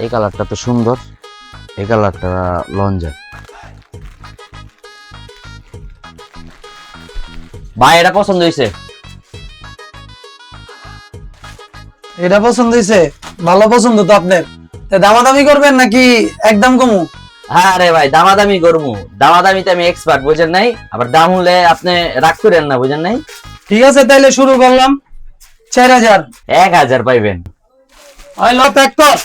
এই কালারটা তো সুন্দর, এই কালারটা লঞ্জা। ভাই এটা পছন্দ হয়েছে? এটা পছন্দ হয়েছে? ভালো পছন্দ তো আপনার। দামাদামি করবেন নাকি একদম কমু? হ্যাঁ রে ভাই, দামাদামি করবো। দামাদামিতে আমি এক্সপার্ট, বুঝেন নাই? আবার দাম হলে আপনি রাগ করেন না, বুঝেন নাই? ঠিক আছে, তাইলে শুরু করলাম। 4000। 1000 পাইবেন। প্যাক কর।